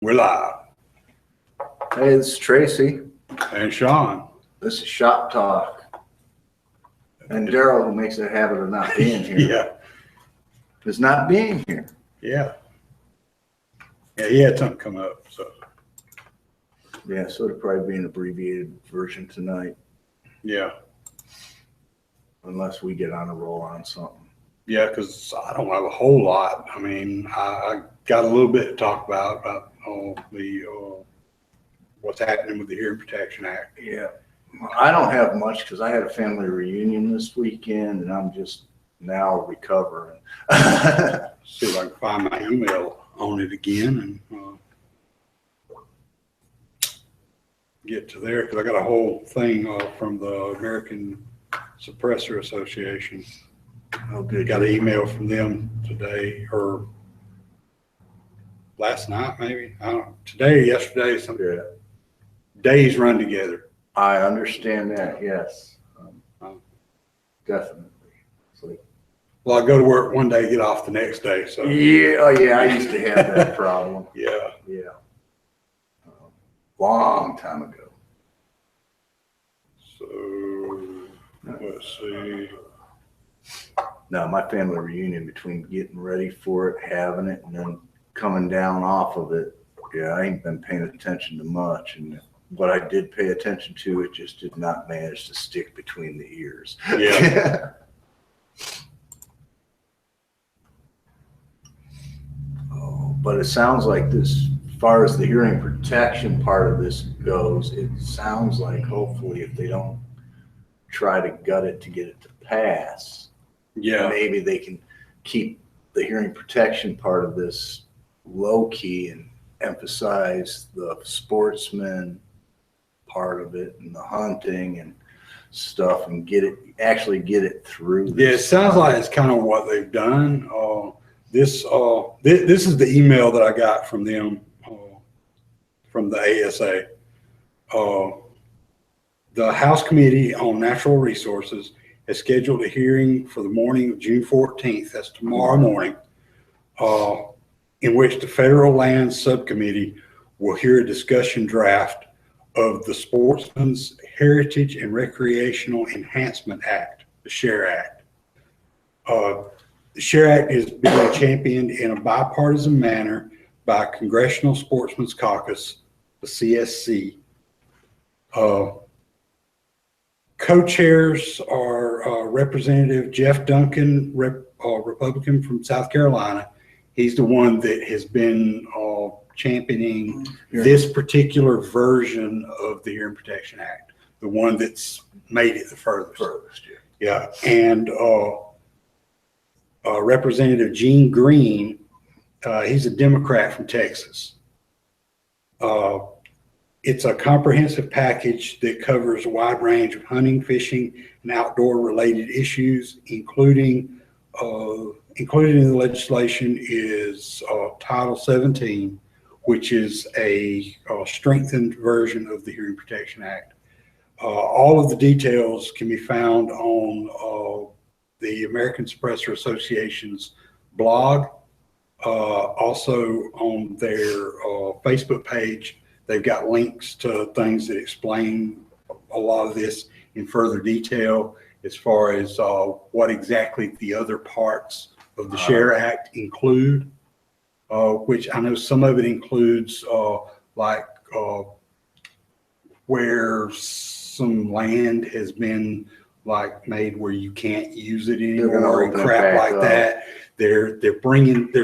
We're live. Hey, this is Tracy. And Sean. This is Shop Talk. And Daryl, who makes a habit of not being here, Yeah. is not being here. Yeah. Yeah, he had something come up, so. Yeah, so it'll probably be an abbreviated version tonight, Yeah. unless we get on a roll on something. Yeah, because I don't have a whole lot. I mean, I got a little bit to talk about what's happening with the Hearing Protection Act. Yeah. I don't have much because I had a family reunion this weekend and I'm just now recovering. See if I can find my email on it again and get to there, because I got a whole thing from the American Suppressor Association. Oh, good. Got an email from them today or last night, maybe. I don't know. Today or yesterday, some Yeah. days run together. I understand that, yes. Definitely. It's like, Well, I go to work one day, get off the next day. So yeah, oh yeah, I used to have that problem. yeah. Yeah. Long time ago. So let's see. No, my family reunion, between getting ready for it, having it, and then coming down off of it, yeah, I ain't been paying attention to much. And what I did pay attention to, it just did not manage to stick between the ears. Yeah. Oh, but it sounds like this, as far as the hearing protection part of this goes, it sounds like hopefully if they don't try to gut it to get it to pass, Yeah. maybe they can keep the hearing protection part of this low key and emphasize the sportsman part of it and the hunting and stuff and actually get it through. Yeah, it sounds like it's kind of what they've done. This is the email that I got from them, from the ASA. The House Committee on Natural Resources has scheduled a hearing for the morning of June 14th, that's tomorrow morning, in which the Federal Lands Subcommittee will hear a discussion draft of the Sportsman's Heritage and Recreational Enhancement Act, the SHARE Act. The SHARE Act is being championed in a bipartisan manner by Congressional Sportsmen's Caucus, the CSC. Co-chairs are Representative Jeff Duncan, Republican from South Carolina. He's the one that has been championing this particular version of the Hearing Protection Act, the one that's made it the furthest. Yeah, and Representative Gene Green, he's a Democrat from Texas. It's a comprehensive package that covers a wide range of hunting, fishing, and outdoor related issues, including included in the legislation is Title 17, which is a strengthened version of the Hearing Protection Act. All of the details can be found on the American Suppressor Association's blog, also on their Facebook page. They've got links to things that explain a lot of this in further detail as far as what exactly the other parts of the SHARE Act include, which I know some of it includes where some land has been made where you can't use it anymore and crap like that. They're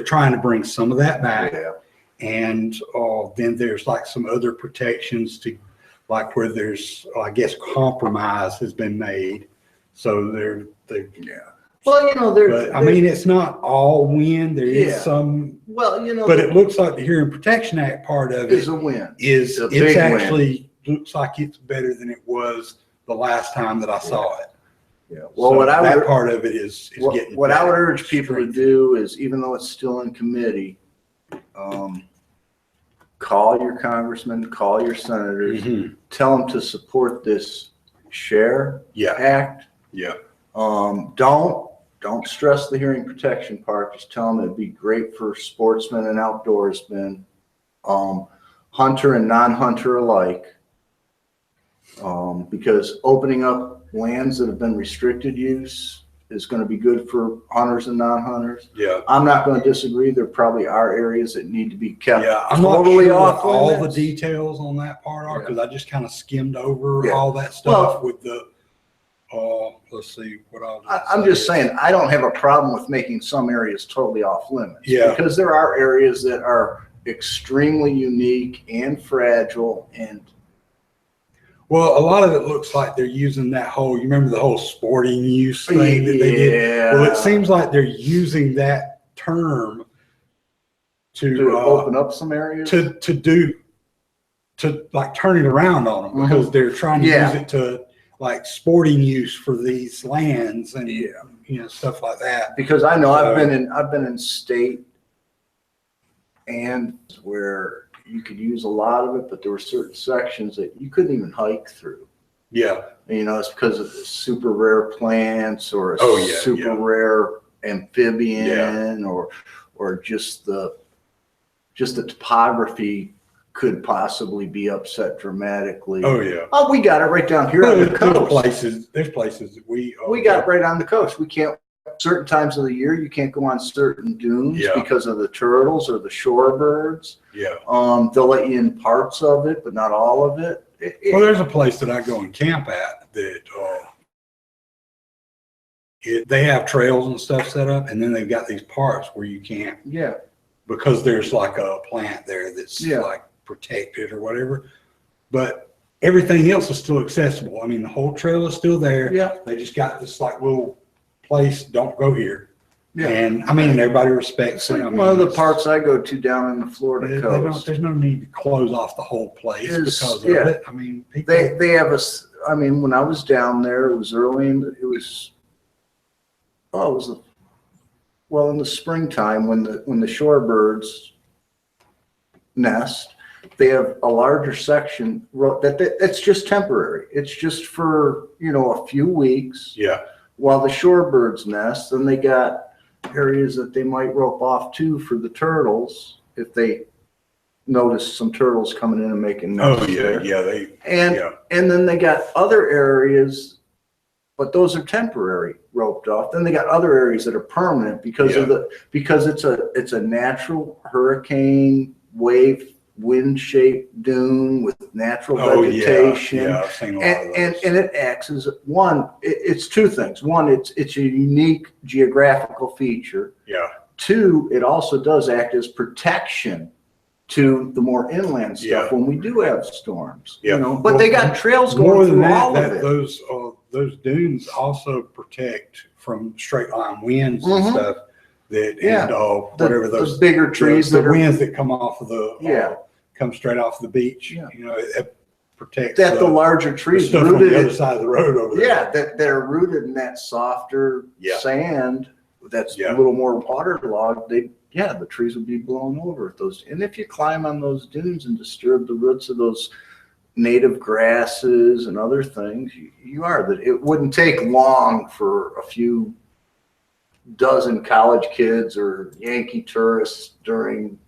trying to bring some of that back. Yeah. And then there's some other protections to where there's, I guess, compromise has been made. So yeah. Well, but I mean, it's not all win. There is some. Well, but it looks like the Hearing Protection Act part of it is a win. It's actually looks like it's better than it was the last time that I saw it. Yeah. Well, so that part of it is getting. What I would urge people to do is, even though it's still in committee, call your congressman, call your senators, tell them to support this SHARE Act. Yeah. Don't stress the hearing protection part. Just tell them it'd be great for sportsmen and outdoorsmen. hunter and non-hunter alike. Because opening up lands that have been restricted use is going to be good for hunters and non-hunters. Yeah. I'm not going to disagree. There probably are areas that need to be kept Yeah, I'm not totally sure what off all the limits. details on that part are, because I just kind of skimmed over Yeah. all that stuff with the, let's see what I'm just saying, I don't have a problem with making some areas totally off limits. Yeah. Because there are areas that are extremely unique and fragile and Well, a lot of it looks like they're using that whole, you remember the whole sporting use thing that they did? Well, it seems like they're using that term to open up some areas. to like turn it around on them, because they're trying to use it to like sporting use for these lands and you know, stuff like that. Because I know I've been in state and where you could use a lot of it, but there were certain sections that you couldn't even hike through. Yeah. You know, it's because of the super rare plants or super rare amphibian or just the topography could possibly be upset dramatically. Oh yeah. Oh, we got it right down here on the coast. There's places that we got it right on the coast. We can't, certain times of the year, you can't go on certain dunes because of the turtles or the shorebirds. Yeah. They'll let you in parts of it, but not all of it. Well, there's a place that I go and camp at that they have trails and stuff set up, and then they've got these parts where you can't. Yeah. Because there's like a plant there that's like protected or whatever, but everything else is still accessible. I mean, the whole trail is still there. Yeah. They just got this like little place, don't go here. Yeah. And I mean, everybody respects it. I mean, one of the parts I go to down in the Florida coast. There's no need to close off the whole place because of it. I mean, they have I mean, when I was down there, it was early in in the springtime when the shorebirds nest. They have a larger section that's just temporary. It's just for, you know, a few weeks. Yeah. While the shorebirds nest, then they got areas that they might rope off to for the turtles if they notice some turtles coming in and making nests. Oh yeah, there. And then they got other areas, but those are temporary roped off. Then they got other areas that are permanent because it's a natural hurricane wave wind shaped dune with natural vegetation. I've seen a lot of those. And it acts as it's two things. One, it's a unique geographical feature. Yeah. Two, it also does act as protection to the more inland stuff when we do have storms. Yeah. You know, but they got trails going through all of it. Those dunes also protect from straight line winds and stuff. Whatever those bigger trees, the winds that come off of the come straight off the beach. Yeah. You know, it protects the larger trees stuff rooted on the other side of the road over there. Yeah, that they're rooted in that softer sand that's a little more waterlogged. The trees would be blown over at those. And if you climb on those dunes and disturb the roots of those native grasses and other things, it wouldn't take long for a few dozen college kids or Yankee tourists during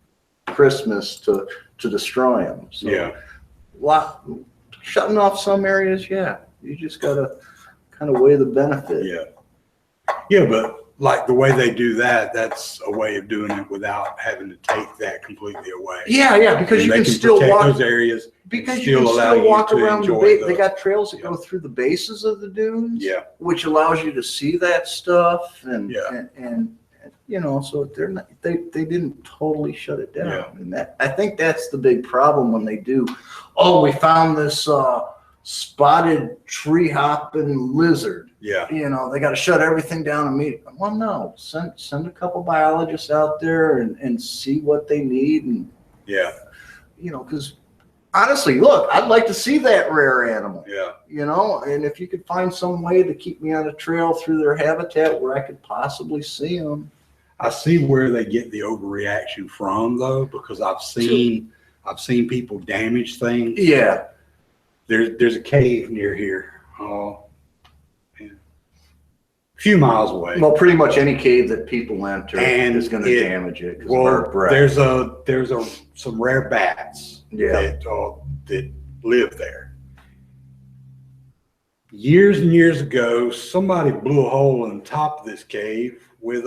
Christmas to destroy them. So shutting off some areas, you just gotta kind of weigh the benefit. Yeah, but like the way they do that, that's a way of doing it without having to take that completely away. Because you can still protect walk those areas. Because you can still walk around the base. They got trails that Yeah. go through the bases of the dunes, Yeah. which allows you to see that stuff, and Yeah. and you know, so they're not, they didn't totally shut it down. Yeah. And that, I think that's the big problem when they do. Oh, we found this spotted tree hopping lizard. Yeah. You know, they got to shut everything down immediately. Well, no, send a couple biologists out there and see what they need, and Yeah. you know, because honestly, look, I'd like to see that rare animal. Yeah. You know, and if you could find some way to keep me on a trail through their habitat where I could possibly see them. I see where they get the overreaction from, though, because I've seen people damage things. Yeah. There's a cave near here. few miles away. Well, pretty much any cave that people enter And is going to damage it because of Well, our breath. there's some rare bats Yeah. that live there. Years and years ago, somebody blew a hole in the top of this cave with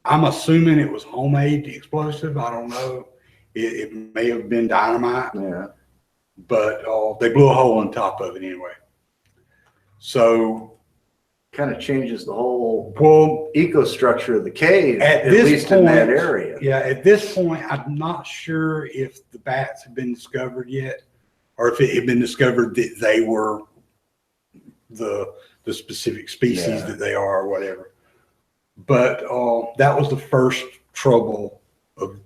I'm assuming it was homemade explosive. I don't know. It may have been dynamite, Yeah. but they blew a hole on top of it anyway. So, Kind of changes the whole well, ecostructure of the cave, At at this least in that point, area. yeah, at this point, I'm not sure if the bats have been discovered yet, or if it had been discovered that they were the specific species Yeah. that they are or whatever. But that was the first trouble of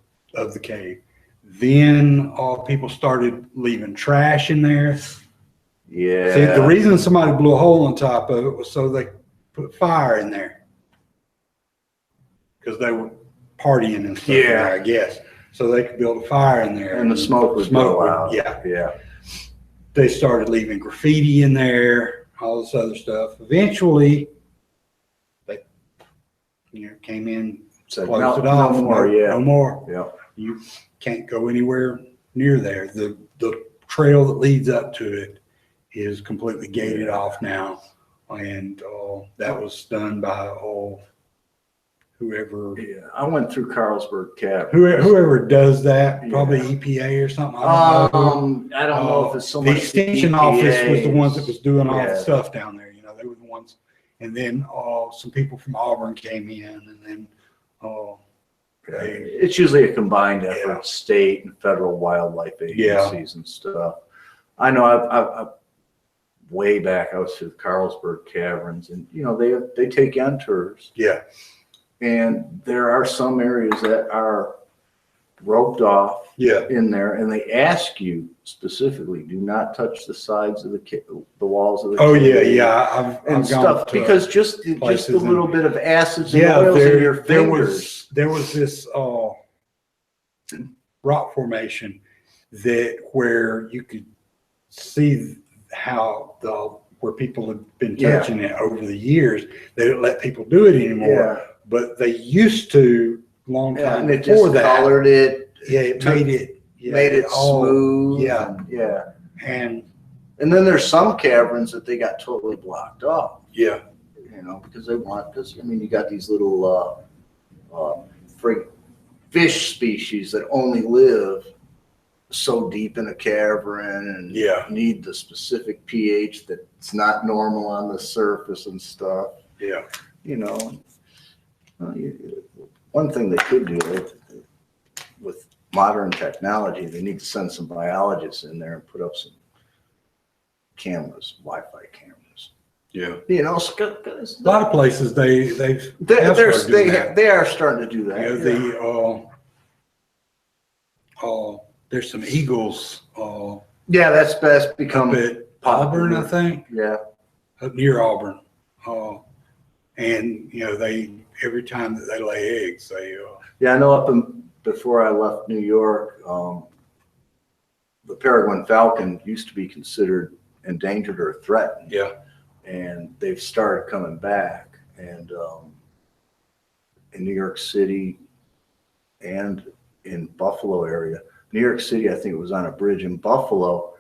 the cave. Then people started leaving trash in there. Yeah. See, the reason somebody blew a hole on top of it was so they put fire in there, because they were partying and stuff in Yeah. there, I guess. So they could build a fire in there. And the smoke would go out. Yeah. Yeah. They started leaving graffiti in there, all this other stuff. Eventually, they came in, Said, closed no, it off. no more. Yeah. No more. Yeah. You can't go anywhere near there. The trail that leads up to it is completely gated off now, and that was done by whoever Yeah. I went through Carlsberg Cap. whoever does that, Yeah. probably EPA or something. I don't know. I don't know if it's so the much extension the office was the ones that EPAs. was doing all Yeah. the stuff down there. They were the ones, and then some people from Auburn came in, and then Yeah. It's usually a combined effort, Yeah. state and federal wildlife agencies and stuff. I know I've way back, I was to the Carlsberg Caverns, and they take in tours, yeah, and there are some areas that are roped off yeah, in there, and they ask you specifically, do not touch the sides of the walls of the oh yeah, cave yeah. and I've gone stuff, to because just a places little and- bit of acids and yeah, oils in your there fingers. was this rock formation where you could see how where people have been Yeah. touching it over the years. They don't let people do it anymore, but they used to long Yeah, time and it before just that. colored it, Yeah, it took- made it. Yeah, made it all- smooth. Yeah, Yeah. and And then there's some caverns that they got totally blocked off, yeah, because you got these little fish species that only live so deep in a cavern and Yeah. need the specific pH that's not normal on the surface and stuff. yeah, One thing they could do with modern technology, they need to send some biologists in there and put up some cameras, Wi-Fi cameras. yeah. A A lot of places they are starting to do that. there's some eagles Yeah, that's become up at Auburn, I think, Yeah, up near Auburn, and they every time that they lay eggs, yeah. I know before I left New York, the peregrine falcon used to be considered endangered or threatened. yeah, And they've started coming back, and in New York City and in Buffalo area. New York City, I think it was on a bridge. In Buffalo,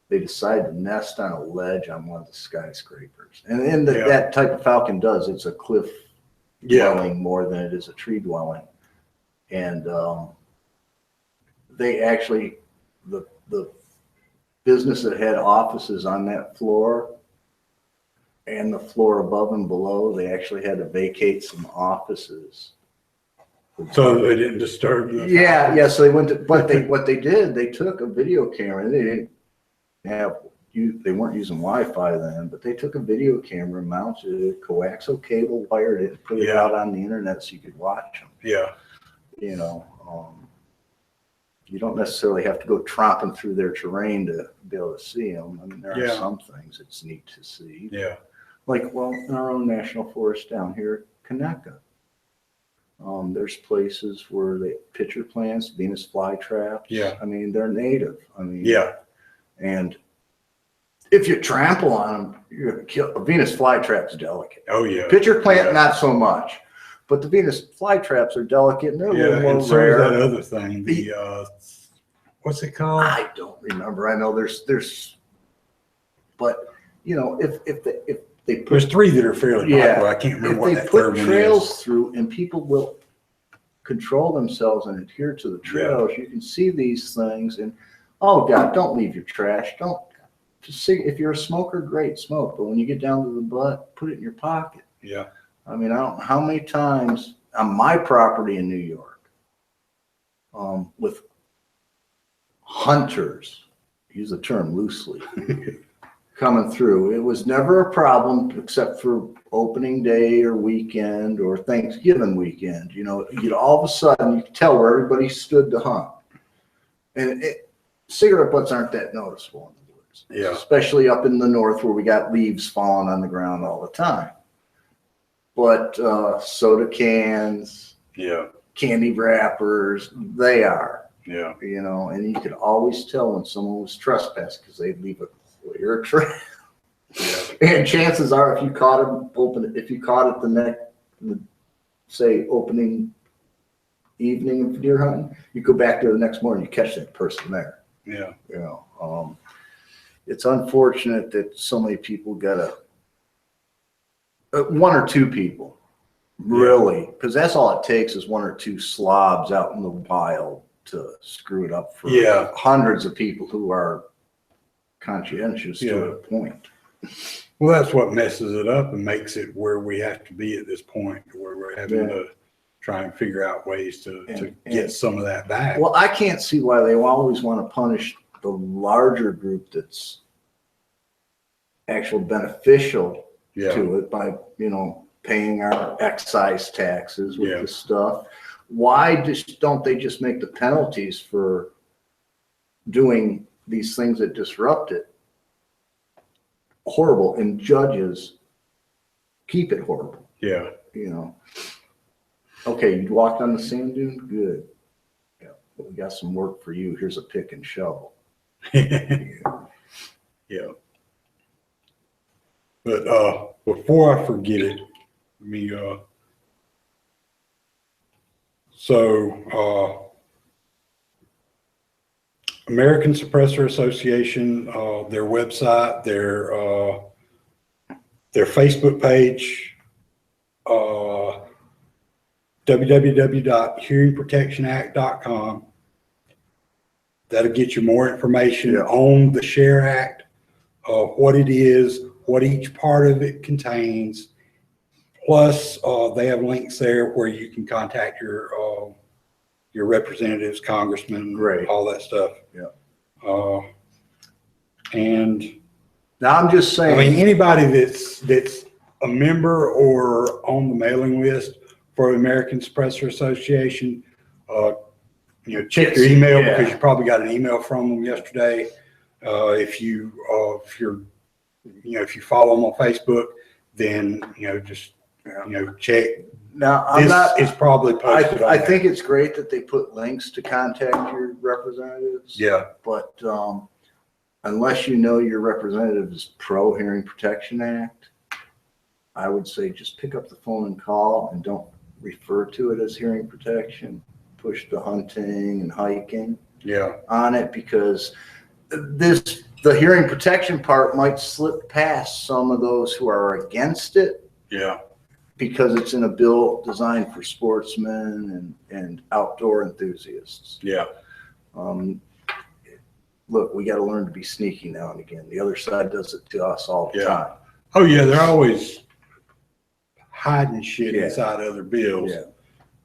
they decided to nest on a ledge on one of the skyscrapers. And that type of falcon does. It's a cliff dwelling more than it is a tree dwelling. And they actually, the business that had offices on that floor and the floor above and below, they actually had to vacate some offices. so they didn't disturb the Yeah. So they went to, what they did, they took a video camera. They didn't they weren't using Wi-Fi then, but they took a video camera, mounted a coaxial cable, wired it, and put it out on the internet so you could watch them. Yeah, You don't necessarily have to go tromping through their terrain to be able to see them. I mean, there are some things it's neat to see. yeah, Like, in our own national forest down here, Conecuh. There's places where they pitcher plants, Venus flytraps. Yeah. I mean, they're native. yeah, And if you trample on them, you're gonna kill. A Venus flytrap's delicate. Oh, yeah. Pitcher plant, Yeah. not so much. But the Venus flytraps are delicate and they're a Yeah, little and more so is that rare. other thing, what's it called? I don't remember. I know but you know, if they put There's three that are fairly Yeah. popular. I can't remember if what they that put third one is. trails through and people will control themselves and adhere to the trails, you can see these things and oh God, don't leave your trash. Don't just see if you're a smoker, great smoke. But when you get down to the butt, put it in your pocket. Yeah. I mean, I don't know how many times on my property in New York, with hunters, use the term loosely, coming through. It was never a problem except for opening day or weekend or Thanksgiving weekend. You know, all of a sudden you could tell where everybody stood to hunt. And cigarette butts aren't that noticeable in the woods. Yeah. Especially up in the north where we got leaves falling on the ground all the time. But soda cans, Yeah. candy wrappers, they are, Yeah. you know, and you could always tell when someone was trespassing because they'd leave a clear trail. Yeah. And chances are, if you caught it the say opening evening of deer hunting, you go back there the next morning, you catch that person there. Yeah. You know, it's unfortunate that so many people got one or two people, really, because that's all it takes is one or two slobs out in the wild to screw it up for hundreds of people who are conscientious to a point. Well, that's what messes it up and makes it where we have to be at this point, where we're having to try and figure out ways to get some of that back. Well, I can't see why they always want to punish the larger group that's actually beneficial to it by, you know, paying our excise taxes with the stuff. Why don't they just make the penalties for doing these things that disrupt it horrible, and judges keep it horrible? Yeah. You know, okay, you walked on the sand dune, good. Yeah, but we got some work for you. Here's a pick and shovel. Yeah. But before I forget it, let me American Suppressor Association, their website, their Facebook page, www.hearingprotectionact.com. That'll get you more information on the SHARE Act, what it is, what each part of it contains. Plus, they have links there where you can contact your representatives, congressmen, all that stuff. Yeah. And now I'm just saying, I mean, anybody that's a member or on the mailing list for the American Suppressor Association, you know, check your email because you probably got an email from them yesterday. If you follow them on Facebook, then just check. now It's probably posted. I think it's great that they put links to contact your representatives. Yeah. But unless you know your representative is pro Hearing Protection Act, I would say just pick up the phone and call and don't refer to it as hearing protection. Push the hunting and hiking on it, because the hearing protection part might slip past some of those who are against it. Yeah. Because it's in a bill designed for sportsmen and outdoor enthusiasts. Yeah. Look, we got to learn to be sneaky now and again. The other side does it to us all the time. Oh yeah, they're always hiding shit inside other bills. Yeah.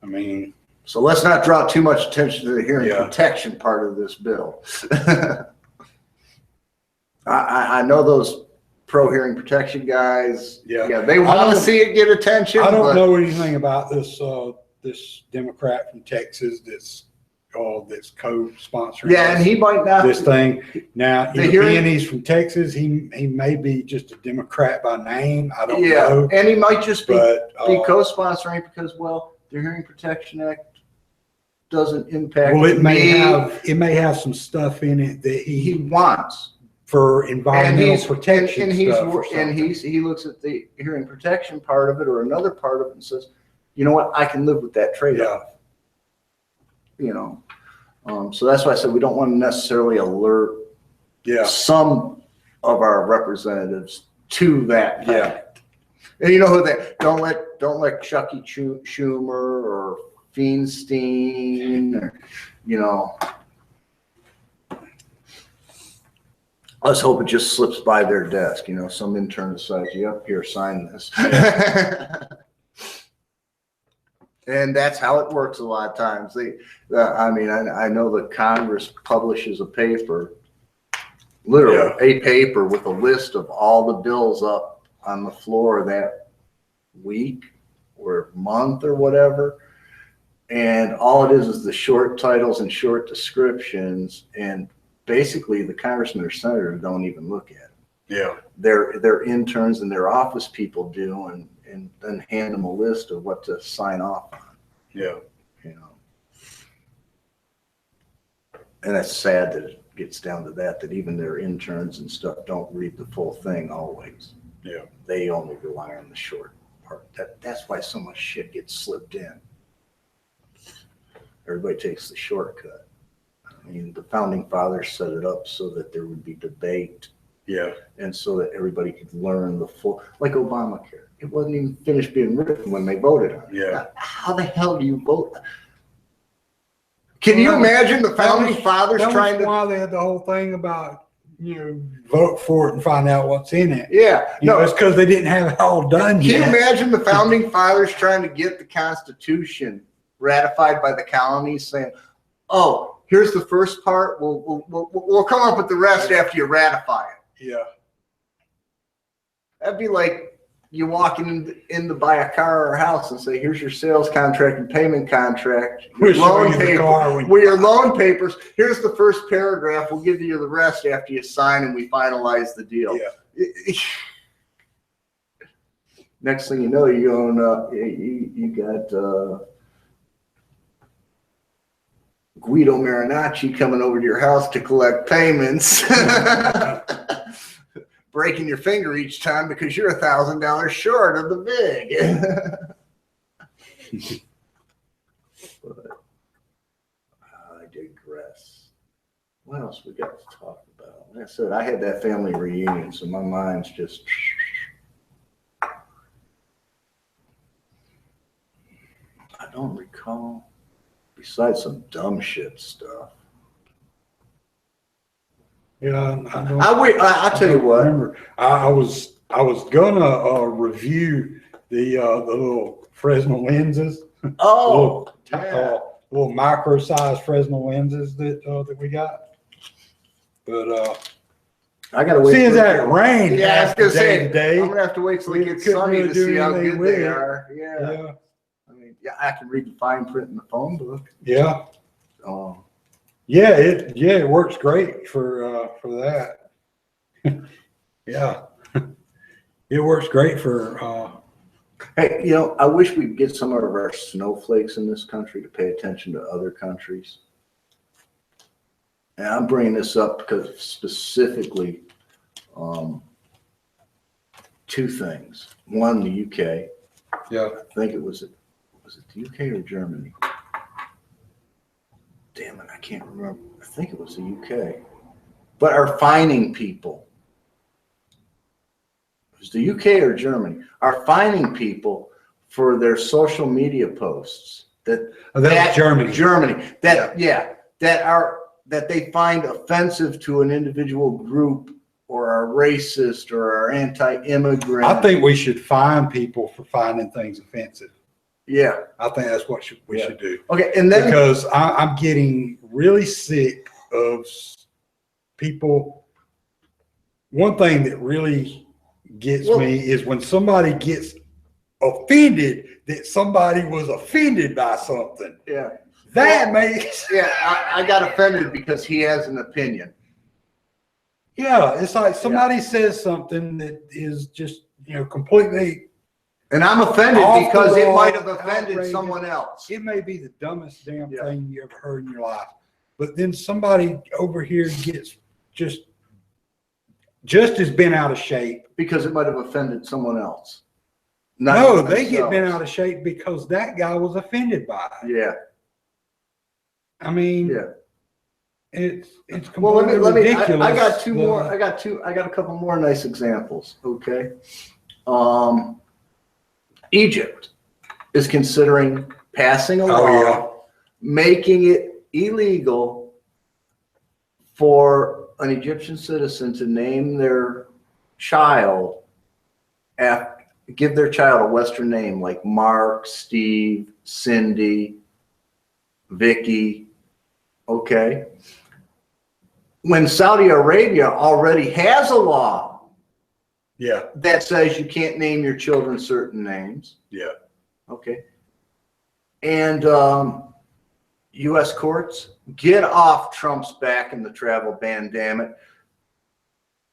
I mean, so let's not draw too much attention to the hearing protection part of this bill. I know those pro hearing protection guys. Yeah, they want to see it get attention. I don't know anything about this this Democrat from Texas that's co-sponsoring. Yeah, and he might not this thing. Now, hearing, he's from Texas. He may be just a Democrat by name. I don't know. And he might just be co-sponsoring because, well, the Hearing Protection Act doesn't impact. Well, it may have some stuff in it that he wants. for environmental protection and he's, stuff or and something. he looks at the hearing protection part of it or another part of it and says, you know what, I can live with that trade-off. You know, so that's why I said we don't want to necessarily alert some of our representatives to that fact. And you know who they don't let Chucky Schumer or Feinstein or, you know, let's hope it just slips by their desk. You know, some intern decides, yep, here, sign this. And that's how it works a lot of times. I mean, I know that Congress publishes a paper, literally a paper with a list of all the bills up on the floor that week or month or whatever. And all it is the short titles and short descriptions. And basically the congressman or senator don't even look at it. Yeah. Their interns and their office people do, and then hand them a list of what to sign off on. Yeah. You know. And that's sad that it gets down to that even their interns and stuff don't read the full thing always. Yeah. They only rely on the short part. That's why so much shit gets slipped in. Everybody takes the shortcut. I mean, the founding fathers set it up so that there would be debate. Yeah. And so that everybody could learn the full, like Obamacare. It wasn't even finished being written when they voted on it. Yeah. How the hell do you vote? Can you imagine the founding fathers trying to? Why they had the whole thing about, you know, vote for it and find out what's in it. Yeah. No, it's because they didn't have it all done yet. Can you imagine the founding fathers trying to get the Constitution ratified by the colonies, saying, "Oh, here's the first part. We'll come up with the rest after you ratify it." Yeah. That'd be like you walking in to buy a car or a house and say, "Here's your sales contract and payment contract. We'll show you the car With your loan papers. Here's the first paragraph. We'll give you the rest after you sign and we finalize the deal." Yeah. Next thing you know, you own you got Guido Marinacci coming over to your house to collect payments. Breaking your finger each time because you're $1,000 short of the big. But I digress. What else we got to talk about? Like I said, I had that family reunion, so my mind's just. I don't recall. Besides some dumb shit stuff. Yeah, I'll tell you what. Remember, I was gonna review the little Fresnel lenses. Oh, little micro size Fresnel lenses that we got. But I gotta wait. Seeing that it rained, yeah, I was gonna say, today, I'm gonna have to wait till it gets couldn't sunny really to do see how anything good with they it. are. Yeah. I mean, yeah, I can read the fine print in the phone book. Yeah. Yeah, it works great for that. Yeah, it works great for. Hey, you know, I wish we'd get some of our snowflakes in this country to pay attention to other countries. And I'm bringing this up because specifically, two things. One, the UK. Yeah. I think it was the UK or Germany? Damn it, I can't remember. I think it was the UK. But are fining people. It was the UK or Germany. Are fining people for their social media posts that That's Germany. Germany. That they find offensive to an individual group or are racist or are anti-immigrant. I think we should fine people for finding things offensive. Yeah. I think that's what we should do. Okay, and then because I'm getting really sick of people. One thing that really gets me is when somebody gets offended that somebody was offended by something. Yeah. That makes. Yeah, I got offended because he has an opinion. Yeah, it's like somebody says something that is just, completely. And I'm offended because it might have offended outrageous. Someone else. It may be the dumbest damn thing you ever heard in your life. But then somebody over here gets just just as bent out of shape. Because it might have offended someone else. No, even they get bent themselves. out of shape because that guy was offended by it. Yeah, I mean, yeah. it's Well, completely ridiculous. I got two more. I got a couple more nice examples. Okay. Egypt is considering passing a law Oh, yeah. making it illegal for an Egyptian citizen to name their child give their child a Western name like Mark, Steve, Cindy, Vicky. Okay. When Saudi Arabia already has a law Yeah. that says you can't name your children certain names. Yeah. Okay. And U.S. courts, get off Trump's back in the travel ban, damn it.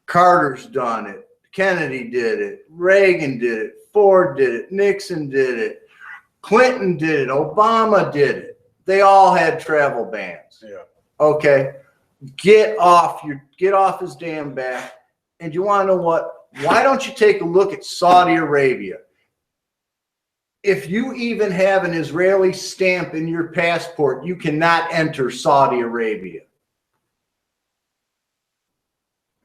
Carter's done it. Kennedy did it. Reagan did it. Ford did it. Nixon did it. Clinton did it. Obama did it. They all had travel bans. Yeah. Okay. Get off his damn back. And you want to know what? Why don't you take a look at Saudi Arabia? If you even have an Israeli stamp in your passport, you cannot enter Saudi Arabia.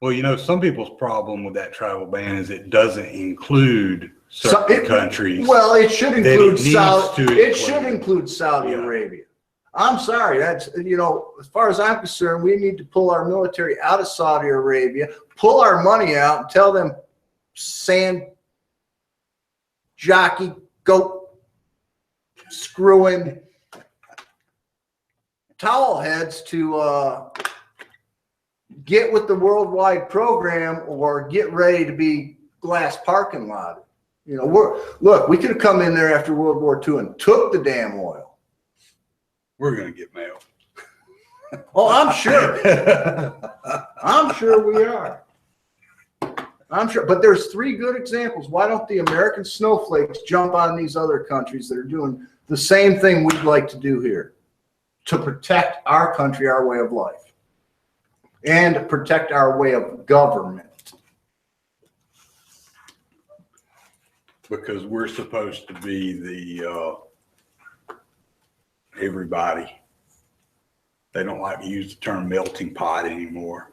Well, you know, some people's problem with that travel ban is it doesn't include certain countries. Well, it should it include needs Saudi. to It should include. include Saudi Yeah. Arabia. I'm sorry. That's, you know, as far as I'm concerned, we need to pull our military out of Saudi Arabia, pull our money out, and tell them sand jockey goat screwing towel heads to get with the worldwide program or get ready to be glass parking lot. You know, we could have come in there after World War II and took the damn oil. We're going to get mail. Oh, I'm sure. I'm sure we are. I'm sure. But there's three good examples. Why don't the American snowflakes jump on these other countries that are doing the same thing we'd like to do here to protect our country, our way of life, and protect our way of government? Because we're supposed to be the everybody. They don't like to use the term melting pot anymore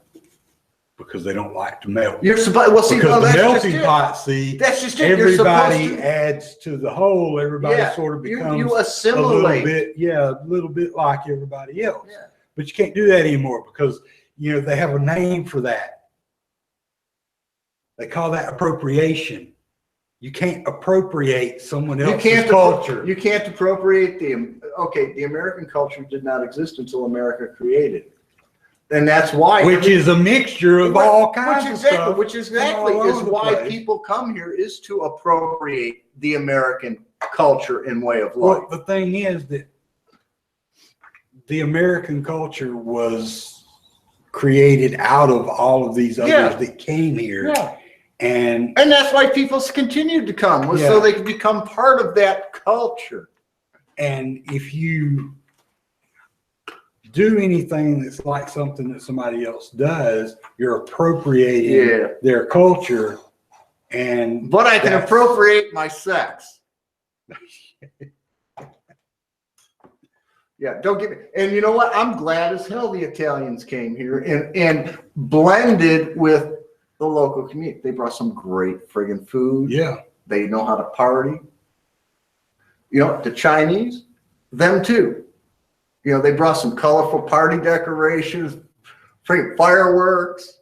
because they don't like to melt. You're supposed. Well, see, no, Because the that's just melting it. pot, see, That's just it. You're supposed everybody to. adds to the whole. Everybody Yeah, sort of becomes you a little assimilate. bit, a little bit like everybody else. Yeah. But you can't do that anymore because, you know, they have a name for that. They call that appropriation. You can't appropriate someone else's culture. You can't appropriate the American culture did not exist until America created it. And that's why. Which is a mixture of all kinds of stuff. Which exactly all is over the why place. people come here, is to appropriate the American culture and way of life. Well, the thing is that the American culture was created out of all of these others that came here. Yeah. And that's why people continued to come, was so they could become part of that culture. And if you do anything that's like something that somebody else does, you're appropriating their culture. But I can appropriate my sex. Yeah, don't get me. And you know what? I'm glad as hell the Italians came here and blended with the local community. They brought some great friggin' food. Yeah. They know how to party. You know, the Chinese, them too. You know, they brought some colorful party decorations, friggin' fireworks,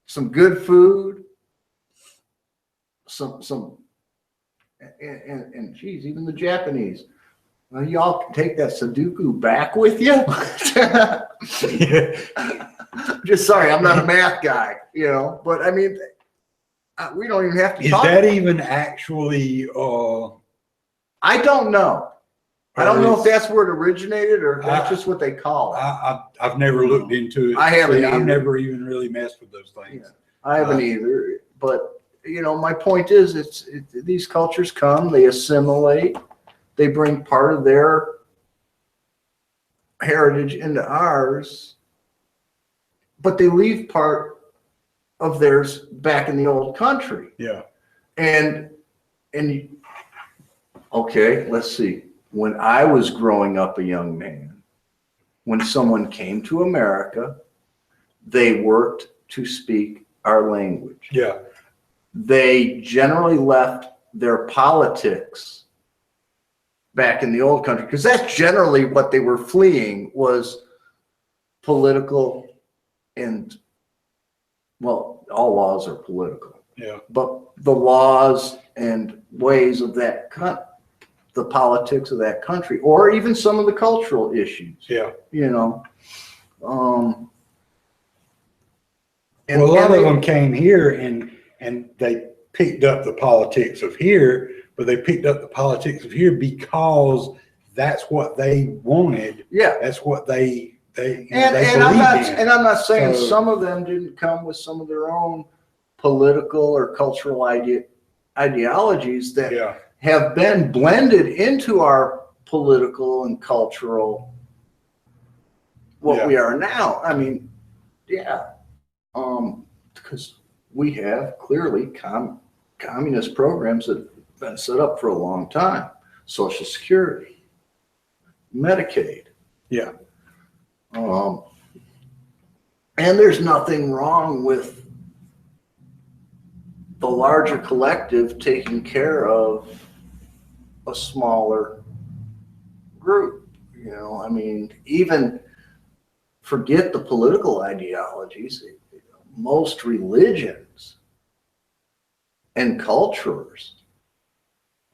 some good food, and geez, even the Japanese. Well, y'all can take that Sudoku back with you. Just sorry, I'm not a math guy, you know. But I mean, we don't even have to. Is talk that about even actually? I don't know. I don't know if that's where it originated or if that's I- just what they call it. I've never looked into it. I haven't I've either. never even really messed with those things. Yeah, I haven't either. But you know, my point is, these cultures come, they assimilate, they bring part of their heritage into ours, but they leave part of theirs back in the old country. Yeah. And okay, let's see. When I was growing up a young man, when someone came to America, they worked to speak our language. Yeah. They generally left their politics back in the old country, because that's generally what they were fleeing, was political and, well, all laws are political. Yeah. But the laws and ways of that the politics of that country, or even some of the cultural issues, Yeah. you know. Well, a lot of them came here and they picked up the politics of here, but they picked up the politics of here because that's what they wanted. Yeah. That's what they And believed in. I'm not saying So- some of them didn't come with some of their own political or cultural ideologies that Yeah. have been blended into our political and cultural what Yeah. we are now. I mean, yeah, because we have clearly communist programs that have been set up for a long time. Social Security, Medicaid. Yeah. And there's nothing wrong with the larger collective taking care of a smaller group. You know, I mean, even forget the political ideologies. Most religions and cultures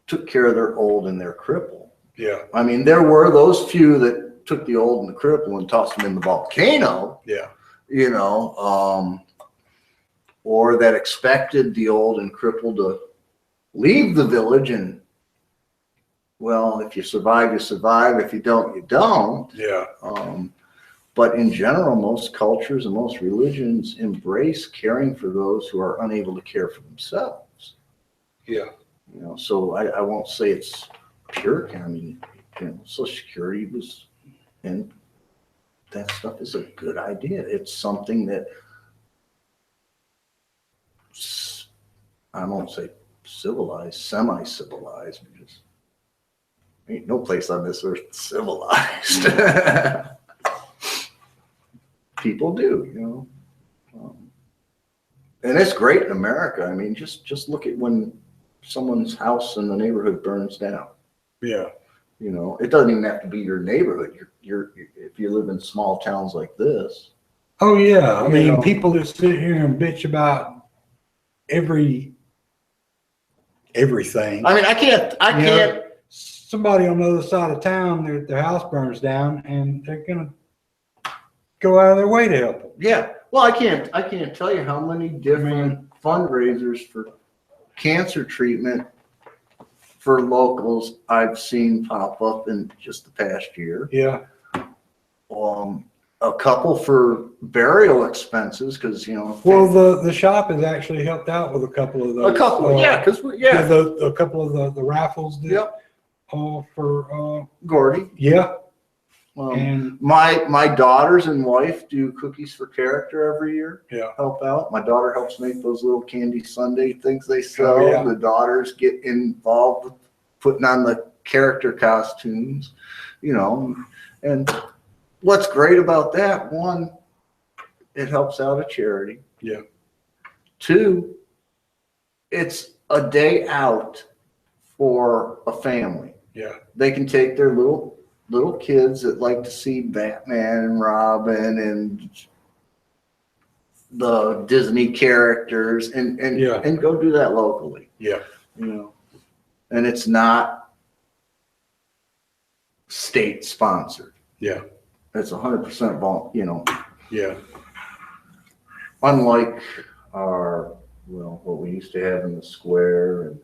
took care of their old and their crippled. Yeah. I mean, there were those few that took the old and the cripple and tossed them in the volcano, Yeah. you know, or that expected the old and crippled to leave the village and, well, if you survive, you survive. If you don't, you don't. Yeah. But in general, most cultures and most religions embrace caring for those who are unable to care for themselves. Yeah. You know, so I won't say it's pure communism. You know, Social Security was, and that stuff is a good idea. It's something that I won't say civilized, semi-civilized, because ain't no place on this earth civilized. People do, you know. And it's great in America. I mean, just look at when someone's house in the neighborhood burns down. Yeah. You know, it doesn't even have to be your neighborhood. You're if you live in small towns like this. Oh yeah. I You mean, know. people that sit here and bitch about everything. I mean, I can't. Yeah. Somebody on the other side of town, their house burns down, and they're gonna go out of their way to help them. Yeah. Well, I can't tell you how many different fundraisers for cancer treatment for locals I've seen pop up in just the past year. Yeah. A couple for burial expenses, because, you know. Well, the shop has actually helped out with a couple of those. A couple, yeah, because A couple of the raffles. That, Yep. For Gordy. yeah. Um, And my daughters and wife do Cookies for Character every year. yeah. Help out. My daughter helps make those little candy sundae things they sell. Oh, yeah. The daughters get involved with putting on the character costumes, you know. And what's great about that, one, it helps out a charity. Yeah. Two, it's a day out for a family. Yeah. They can take their little kids that like to see Batman and Robin and the Disney characters and Yeah. and go do that locally, Yeah. you know. And it's not state sponsored. Yeah. It's 100% you know, Yeah. unlike what we used to have in the square and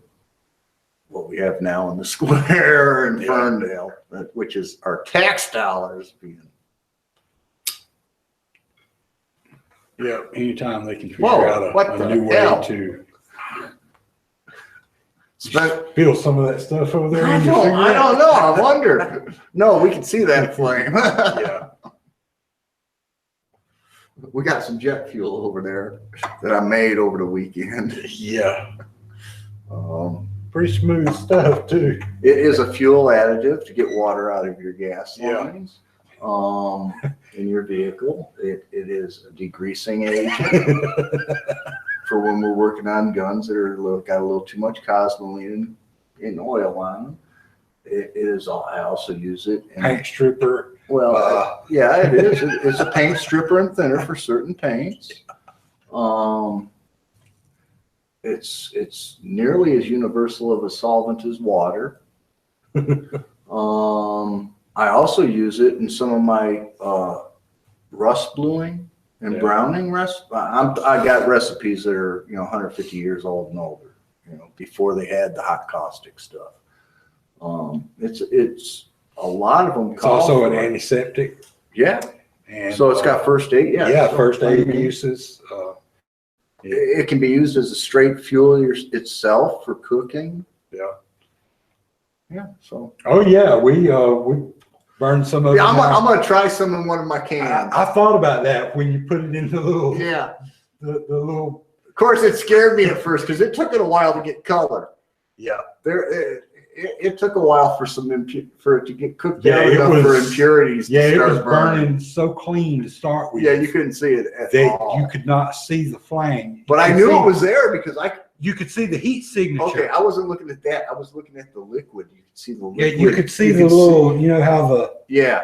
what we have now in the square in Yeah. Ferndale, which is our tax dollars being. Yeah. Anytime they can figure Whoa, out what a the new hell? way to Spent, spill some of that stuff over there. I in your don't cigarette. know. I wonder. No, we can see that flame. Yeah. We got some jet fuel over there that I made over the weekend. Yeah. Um, Pretty smooth stuff too. it is a fuel additive to get water out of your gas Yeah. lines. In your vehicle, it is a degreasing agent for when we're working on guns that are got a little too much cosmoline in oil on them. It is. I also use it. Paint stripper. Well, yeah, it is. It's a paint stripper and thinner for certain paints. It's nearly as universal of a solvent as water. I also use it in some of my rust bluing and browning I got recipes that are 150 years old and older. Before they had the hot caustic stuff. It's a lot of them. It's also an antiseptic. Yeah. And So it's got first aid. Yeah. Yeah, So, first aid I mean, uses. It can be used as a straight fuel itself for cooking. Yeah. Yeah. So Oh yeah, we burned some of it. I'm gonna try some in one of my cans. I thought about that when you put it in the little Yeah. the little. Of course, it scared me at first because it took it a while to get color. Yeah. It took a while for for it to get cooked Yeah, down it enough for was- impurities. Yeah, to it start was burning so clean to start with. Yeah, you couldn't see it at that all. you could not see the flame. But You I could knew see- it was there because You could see the heat signature. Okay, I wasn't looking at that. I was looking at the liquid. You could see the Yeah, liquid. you could see You the could little. You know how the Yeah,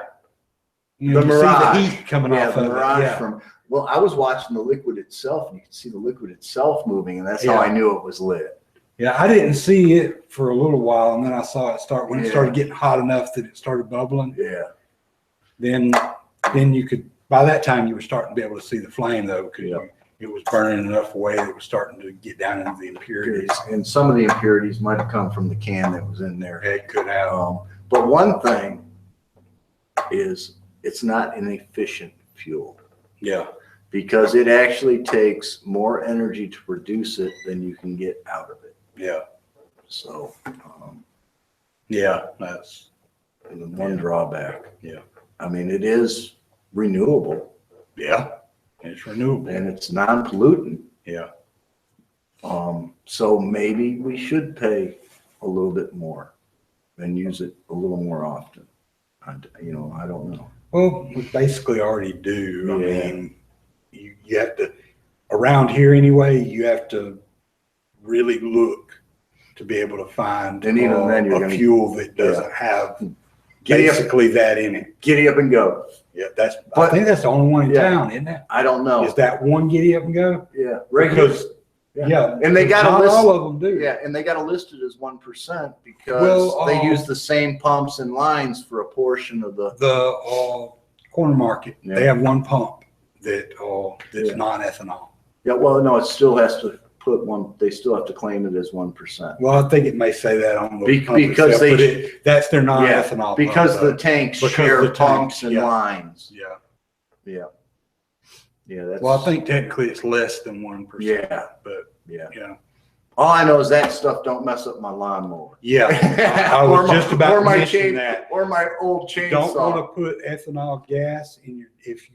you know, The you see mirage. the heat coming yeah, off the of mirage it. Yeah. from. Well, I was watching the liquid itself, and you could see the liquid itself moving, and that's how Yeah. I knew it was lit. Yeah, I didn't see it for a little while, and then I saw it start when it Yeah. started getting hot enough that it started bubbling. Yeah, Then you could. By that time, you were starting to be able to see the flame though, because Yeah. it was burning enough away that it was starting to get down into the impurities. and some of the impurities might have come from the can that was in there. It could have. But one thing is, it's not an efficient fuel Yeah. because it actually takes more energy to produce it than you can get out of it. Yeah. So, Yeah. That's. the one drawback. Yeah. I mean, it is renewable Yeah. It's renewable. and it's non-pollutant. Yeah. So maybe we should pay a little bit more and use it a little more often. I don't know. Well, we basically already do. I Yeah. mean, you have to, around here anyway, you have to really look to be able to find And even then, you're a gonna- fuel that doesn't have Giddy up. basically that in it. Giddy up and go. Yeah, I But- think that's the only one in Yeah. town, isn't it? I don't know. Is that one giddy up and go? Yeah, regular. Because, Yeah. yeah. And they got not a list. all of them do. Yeah, and they got to list it as 1% because Well, they use the same pumps and lines for a portion of the. The corner market, Yeah. they have one pump that's Yeah. non-ethanol. Yeah, well, no, it still has to put one. They still have to claim it as 1%. Well, I think it may say that on the pump Because itself, they- but that's their non-ethanol. Because pump, the though. tanks Because share the tanks, pumps and yeah. lines. Yeah. Yeah. Yeah, that's. Well, I think technically it's less than 1%. Yeah. But Yeah. yeah. All I know is that stuff don't mess up my lawnmower. Yeah. I Or was my- just about or to my mention chain- that. Or my old You don't want chainsaw. to put ethanol gas in your, if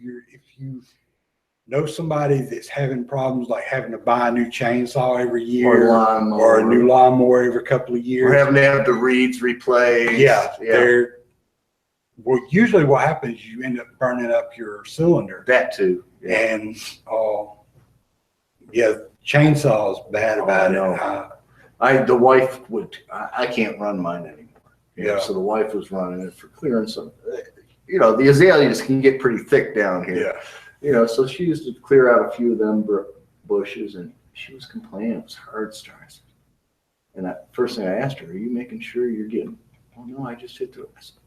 you know somebody that's having problems like having to buy a new chainsaw every Or year lawnmower. or a new lawnmower every couple of years. We're having to have the reeds replaced. Yeah, Yeah. well, usually what happens, you end up burning up your cylinder, That too. Yeah. and yeah, chainsaw's bad about Oh, I it. know. The wife would, I can't run mine anymore. Yeah. So the wife was running it for clearing some, the azaleas can get pretty thick down here. Yeah, So she used to clear out a few of them bushes and she was complaining it was hard stars. And first thing I asked her, are you making sure you're getting, oh no, I just hit the, I said,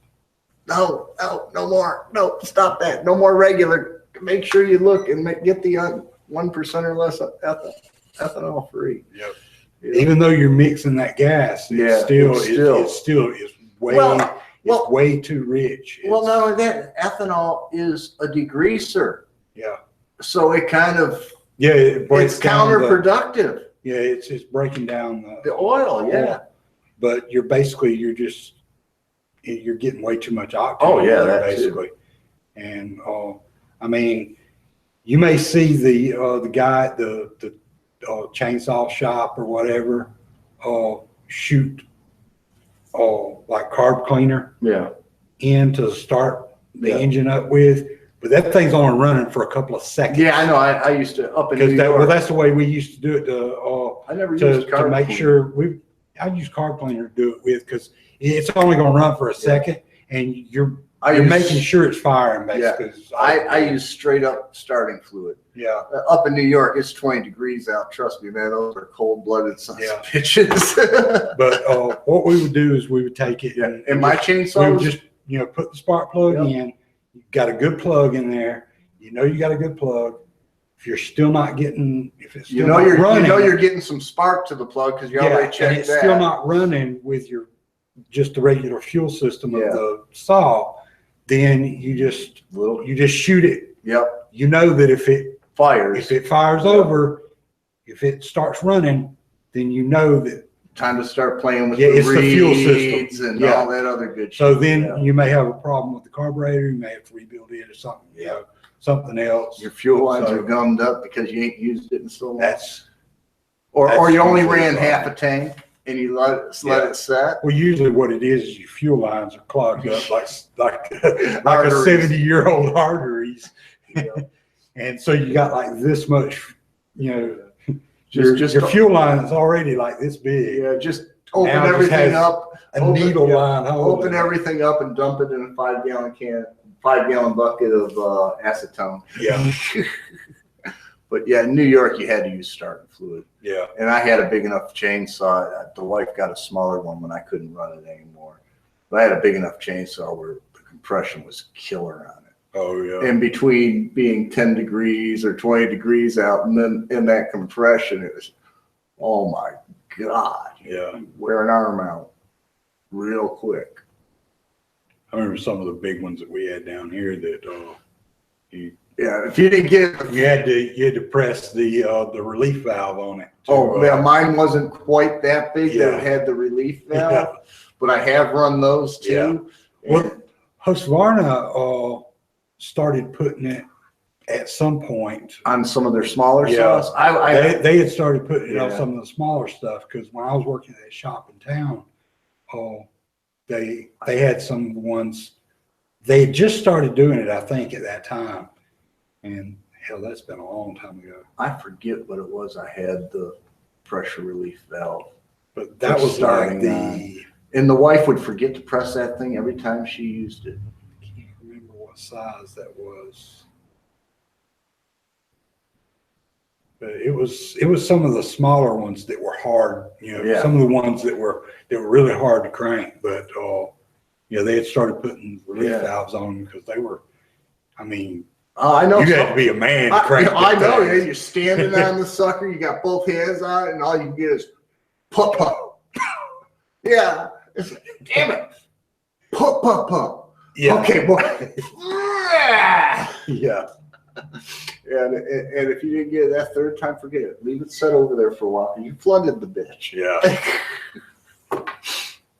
no more. No, stop that. No more regular. Make sure you look and get the 1% or less ethanol free. yep. Yeah. Even though you're mixing that gas, Yeah, it's still way Well, it's way too rich. Well, It's- not only that, ethanol is a degreaser. yeah, So it kind of, yeah, it breaks it's down counterproductive. yeah, it's breaking down The oil, yeah. But you're getting way too much octane. Oh, yeah, there, that too. basically. And I mean, you may see the guy at the chainsaw shop or whatever, shoot, like carb cleaner Yeah. in to start the Yeah. engine up with, but that thing's only running for a couple of seconds. Yeah, I know. I used to up in New Because well, York. that's the way we used to do it I never to used carb make cleaner. sure I use carb cleaner to do it with, because it's only going to run for a second, and you're making sure it's firing basically. I use straight up starting fluid. Yeah. Up in New York, it's 20 degrees out. Trust me, man. Those are cold-blooded sons Yeah. of bitches. But what we would do is we would take it. Yeah. And my we chainsaw would was just put the spark plug in. You got a good plug in there. You got a good plug. If you're still not getting, if it's still not running, you're getting some spark to the plug because you already checked and it's that. still not running with just the regular fuel system of Yeah. the saw, then you just shoot it. Yep. You know that if it Fires. fires over, if it starts running, then you know that. Time to start playing with It's the fuel reeds system. and Yeah. all that other good shit. So then Yeah. you may have a problem with the carburetor. You may have to rebuild it or something. Something else. Your fuel lines So- are gummed up because you ain't used it in so long. That's Or you only usually ran the half a tank and you let it set. well. Usually, what it is your fuel lines are clogged up like a Arteries. 70-year-old arteries, Yeah. and so you got like this much. Just your fuel line is already like this big. Yeah, just open Now it just everything has up. A needle line. Open everything up and dump it in a 5-gallon bucket of acetone. Yeah, But yeah, in New York, you had to use starting fluid. yeah, And I had a big enough chainsaw. The wife got a smaller one when I couldn't run it anymore. But I had a big enough chainsaw where the compression was killer on it. oh yeah, In between being 10 degrees or 20 degrees out and then in that compression, it was, oh my God. yeah. You wear an arm out real quick. I remember some of the big ones that we had down here that Yeah, if you didn't get you had to press the relief valve on it. yeah, mine wasn't quite that big that Yeah. it had the relief valve, Yeah. but I have run those too. Well, Husqvarna started putting it at some point. On some of their smaller Yeah. saws. I They had started putting it on Yeah. some of the smaller stuff, because when I was working at that shop in town, they had some of the ones. They had just started doing it, I think, at that time, and hell, that's been a long time ago. I forget what it was. I had the pressure relief valve, But that was like starting and the wife would forget to press that thing every time she used it. I can't remember what size that was. But it was some of the smaller ones that were hard, Yeah. some of the ones that were really hard to crank, but they had started putting relief Yeah. valves on them because they were, I mean, I know. you had to be a man to crank I that know. thing. Yeah, you're standing on the sucker. You got both hands on it, and all you get is pop pop. Yeah. It's like, damn it. Pop pop pop. Yeah. Okay, boy. Yeah. And if you didn't get it that third time, forget it. Leave it set over there for a while. You flooded the bitch. Yeah.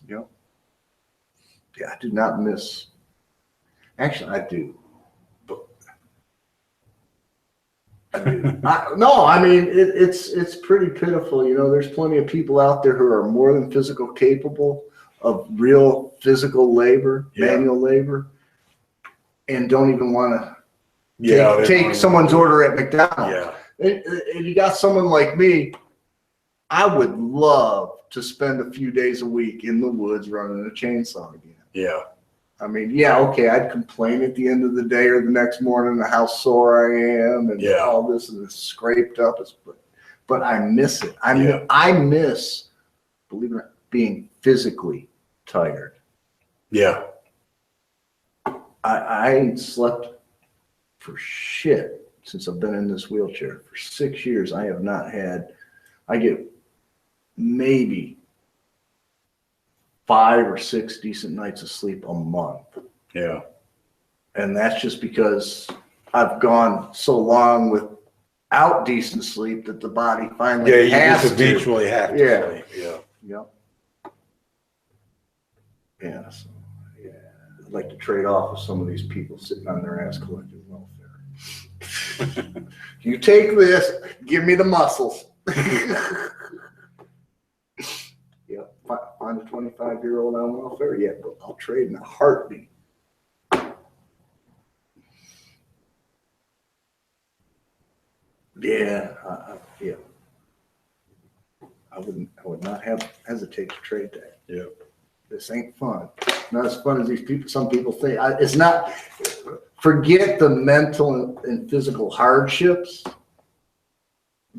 Yep. Yeah, I do not miss. Actually, I do. But I do. No, I mean it's pretty pitiful. There's plenty of people out there who are more than physical capable of real physical labor, manual labor, and don't even want to take someone's order at McDonald's. Yeah. And you got someone like me, I would love to spend a few days a week in the woods running a chainsaw again. Yeah. I mean, yeah, okay, I'd complain at the end of the day or the next morning how sore I am and all this and it's scraped up. But I miss it. I miss, believe it or not, being physically tired. Yeah. I ain't slept for shit since I've been in this wheelchair. For 6 years, I have not had, I get maybe 5 or 6 decent nights of sleep a month. Yeah. And that's just because I've gone so long without decent sleep that the body finally has just to. eventually have to sleep. Yeah. Yep. Yeah. So, yeah. I'd like to trade off with some of these people sitting on their ass collecting welfare. You take this, give me the muscles. Yeah, find a 25-year-old on welfare. Yeah, but I'll trade in a heartbeat. Yeah, yeah. I would not hesitate to trade that. Yeah. This ain't fun. Not as fun as these people. Some people think it's not. Forget the mental and physical hardships.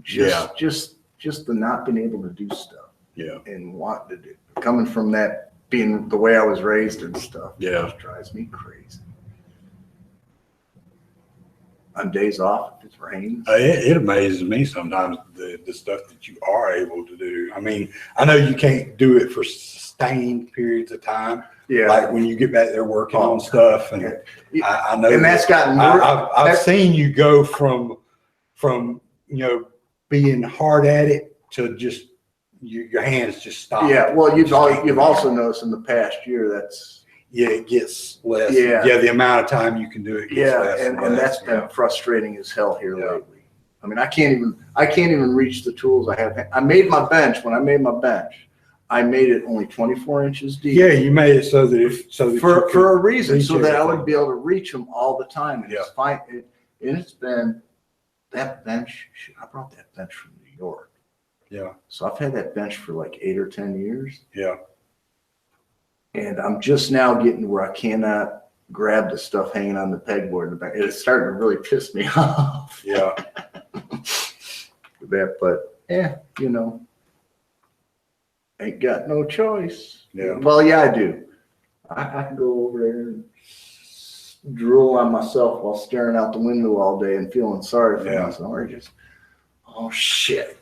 Just the not being able to do stuff. Yeah. And want to do. Coming from that, being the way I was raised and stuff. Yeah. Just drives me crazy. On days off, if it rains. It amazes me sometimes the stuff that you are able to do. I mean, I know you can't do it for sustained periods of time. Yeah. Like when you get back there working on stuff, and I know. And that's gotten more. I've seen you go from being hard at it to just your hands just stop. Yeah. Well, you've also noticed in the past year that's. Yeah, it gets less. Yeah. The amount of time you can do it gets less. And that's been frustrating as hell here lately. I mean, I can't even reach the tools I have. I made my bench. When I made my bench, I made it only 24 inches deep. Yeah, you made it so that for a reason, so that I would be able to reach them all the time. And it's fine. And it's been that bench. I brought that bench from New York. Yeah. So I've had that bench for like 8 or 10 years. Yeah. And I'm just now getting where I cannot grab the stuff hanging on the pegboard in the back. It's starting to really piss me off. Yeah. But ain't got no choice. Yeah. Well, yeah, I do. I can go over there and drool on myself while staring out the window all day and feeling sorry for myself. Or just, oh shit,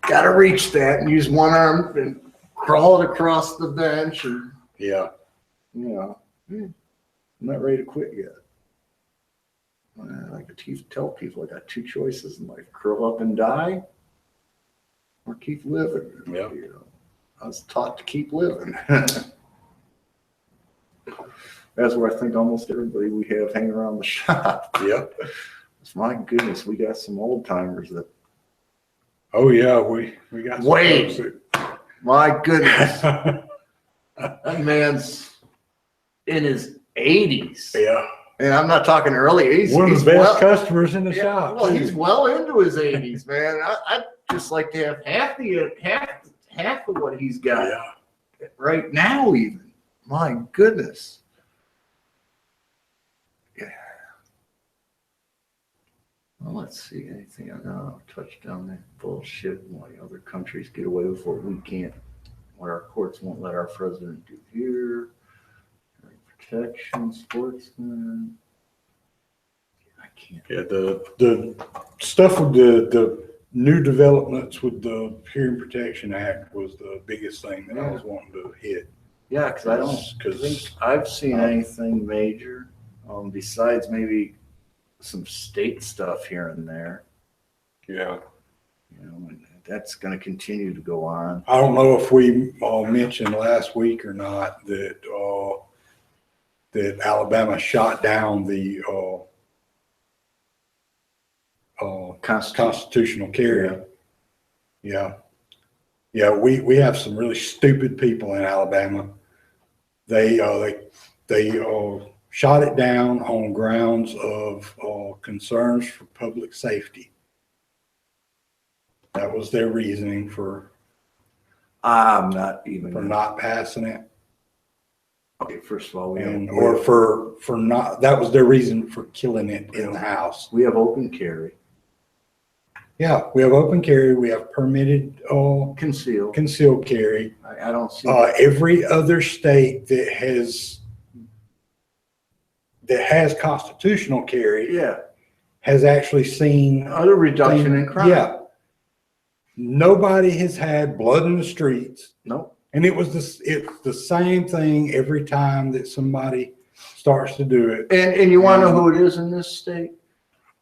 gotta reach that and use one arm and crawl it across the bench and. Yeah. I'm not ready to quit yet. I like to tell people I got 2 choices in life: curl up and die, or keep living. Yeah. I was taught to keep living. That's where I think almost everybody we have hanging around the shop. Yeah. My goodness, we got some old timers that. Oh yeah, we got. Wait. My goodness. That man's in his 80s. Yeah. And I'm not talking early 80s. One of the best customers in the shop. Well, he's well into his 80s, man. I'd just like to have half of what he's got right now, even. My goodness. Yeah. Well, let's see. Anything I'll touch down that bullshit why other countries get away with what we can't. What our courts won't let our president do here. Protection, sportsmen. I can't. Yeah, the stuff with the new developments with the Hearing Protection Act was the biggest thing that I was wanting to hit. Yeah, because I don't think I've seen anything major besides maybe some state stuff here and there. Yeah. And that's going to continue to go on. I don't know if we mentioned last week or not that that Alabama shot down the constitutional carry. Yeah. We have some really stupid people in Alabama. They shot it down on grounds of concerns for public safety. That was their reasoning for not passing it. Okay, first of all, that was their reason for killing it in the house. We have open carry. Yeah, we have open carry. We have permitted concealed carry. I don't see every other state that has constitutional carry. Yeah, has actually seen a reduction in crime. Yeah. Nobody has had blood in the streets. Nope. And it's the same thing every time that somebody starts to do it. And you want to know who it is in this state?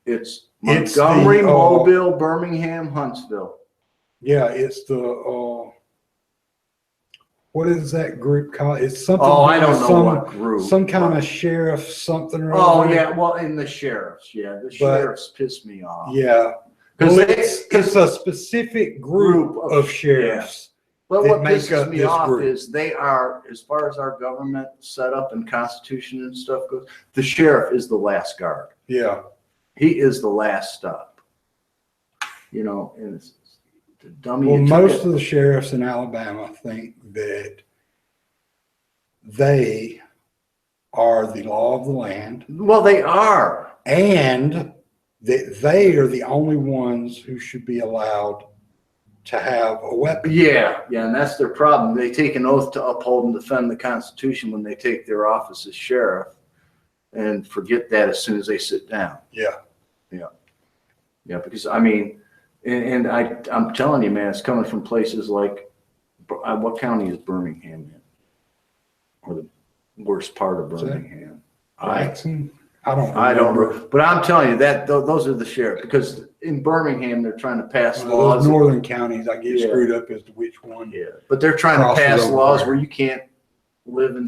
It's Montgomery, Mobile, Birmingham, Huntsville. Yeah, it's the what is that group called? It's something. Oh, I don't know what group. Some kind of sheriff, something or other. Oh, yeah. Well, in the sheriffs. Yeah, the sheriffs piss me off. Yeah. Because Well, it's a specific group of sheriffs. But that what make pisses up me this off group. is they are, as far as our government setup and constitution and stuff goes, the sheriff is the last guard. Yeah. He is the last stop. You know, and it's the dummy. Well, who took most it. of the sheriffs in Alabama think that they are the law of the land Well, they are. and that they are the only ones who should be allowed to have a weapon. Yeah, and that's their problem. They take an oath to uphold and defend the Constitution when they take their office as sheriff, and forget that as soon as they sit down. Yeah. Yeah, because I mean, I'm telling you, man, it's coming from places like, what county is Birmingham in? Or the worst part of Is that Birmingham? Jackson? I don't know, but I'm telling you that those are the sheriff, because in Birmingham they're trying to pass Well, laws. those northern counties, I get Yeah. screwed up as to which one. Yeah, but they're trying to Crosses pass over laws there. where you can't live in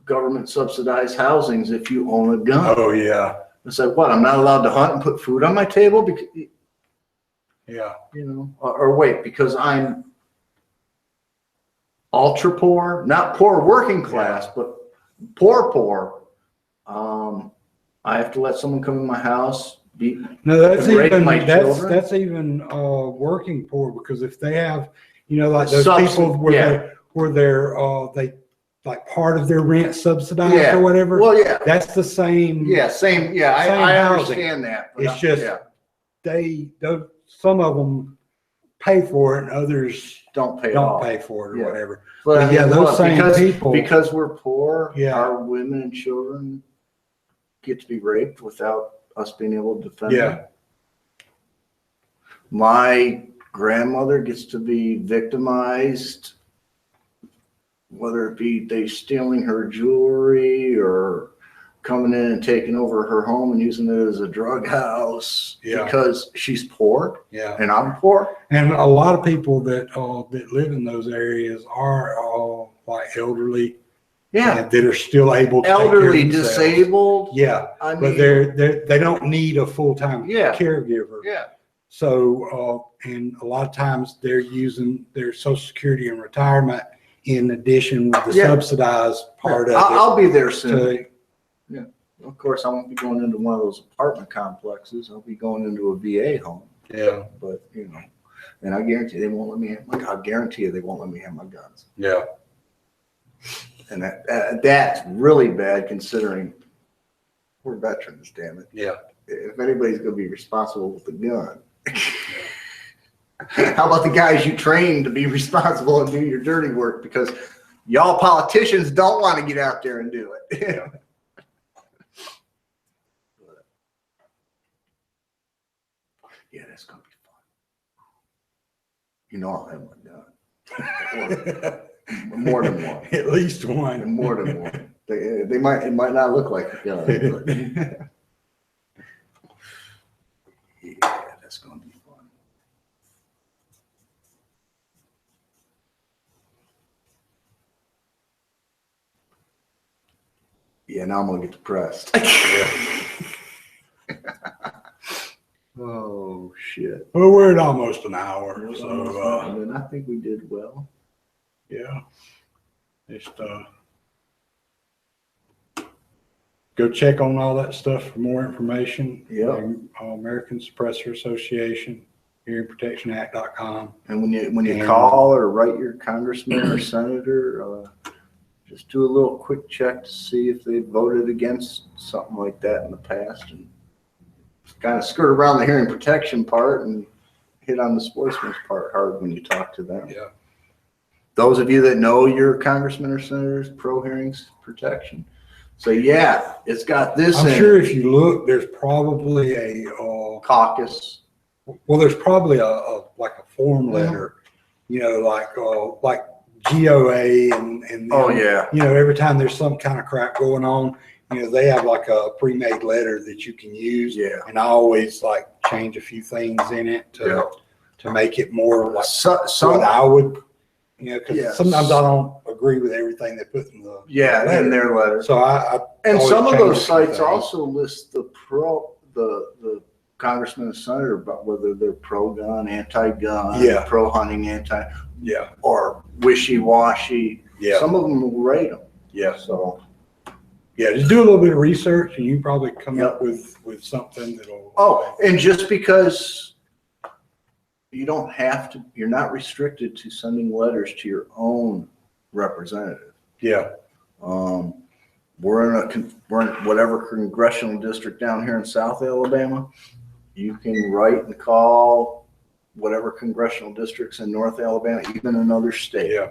government subsidized housings if you own a gun. Oh, yeah. It's like, what? I'm not allowed to hunt and put food on my table because, Yeah. you know, or wait, because I'm ultra poor, not poor working class, but poor. I have to let someone come in my house, beat. No, that's And rape even my that's children? that's even working poor, because if they have, you know, like those Subs- people where yeah. they like part of their rent subsidized Yeah. or whatever. Well, yeah, That's the same. yeah, same. Yeah, Same I housing. understand that. But It's just some of them pay for it and others don't pay it don't off. pay for it or Yeah. whatever. But I But yeah, mean, those look, same people. because we're poor, Yeah. our women and children get to be raped without us being able to defend Yeah. them. My grandmother gets to be victimized, whether it be they stealing her jewelry or coming in and taking over her home and using it as a drug house Yeah. because she's poor Yeah. and I'm poor. And a lot of people that live in those areas are like elderly. Yeah, That are still able to take care of elderly, themselves. disabled. Yeah. I But mean, they don't need a full-time Yeah. caregiver. yeah. So, and a lot of times they're using their Social Security and retirement in addition with the Yeah. subsidized part of I'll be there soon. it. Of course, I won't be going into one of those apartment complexes. I'll be going into a VA home. Yeah. But you know, and I guarantee they won't let me have I guarantee you they won't let me have my guns. Yeah. And that's really bad considering we're veterans. Damn it! Yeah. If anybody's going to be responsible with the gun, how about the guys you train to be responsible and do your dirty work? Because y'all politicians don't want to get out there and do it. Yeah, that's gonna be fun. You know, I'll have my gun. More than one. At least one. More than one. It might not look like a gun. But yeah, that's gonna be fun. Yeah, now I'm gonna get depressed. Oh shit. Well, we're at almost an hour, so And I think we did well. yeah. Just go check on all that stuff for more information. Yeah. American Suppressor Association, HearingProtectionAct.com. And when you And- call or write your congressman or senator, just do a little quick check to see if they voted against something like that in the past, and kind of skirt around the hearing protection part and hit on the sportsman's part hard when you talk to them. Yeah. Those of you that know your congressman or senators pro hearings protection, say, yeah, it's got this I'm in sure it. if you look, there's probably a Caucus. well, there's probably a like a form letter, you know, like GOA and Oh yeah. you know, every time there's some kind of crap going on, you know, they have like a pre-made letter that you can use. Yeah. And I always like change a few things in it to make it more like what I would, you know, because Yes. sometimes I don't agree with everything they put in the Yeah, in their letter. So I And always some of change a those few sites things. also list the congressman and senator about whether they're pro-gun, anti-gun, Yeah. pro-hunting, Yeah, or wishy-washy. yeah, Some of them will rate them. yeah. So, Yeah, just do a little bit of research and you probably come Yep. up with something that'll. oh, and just because you don't have to, you're not restricted to sending letters to your own representative. Yeah, We're in whatever congressional district down here in South Alabama. You can write and call whatever congressional districts in North Alabama, even another state. yeah.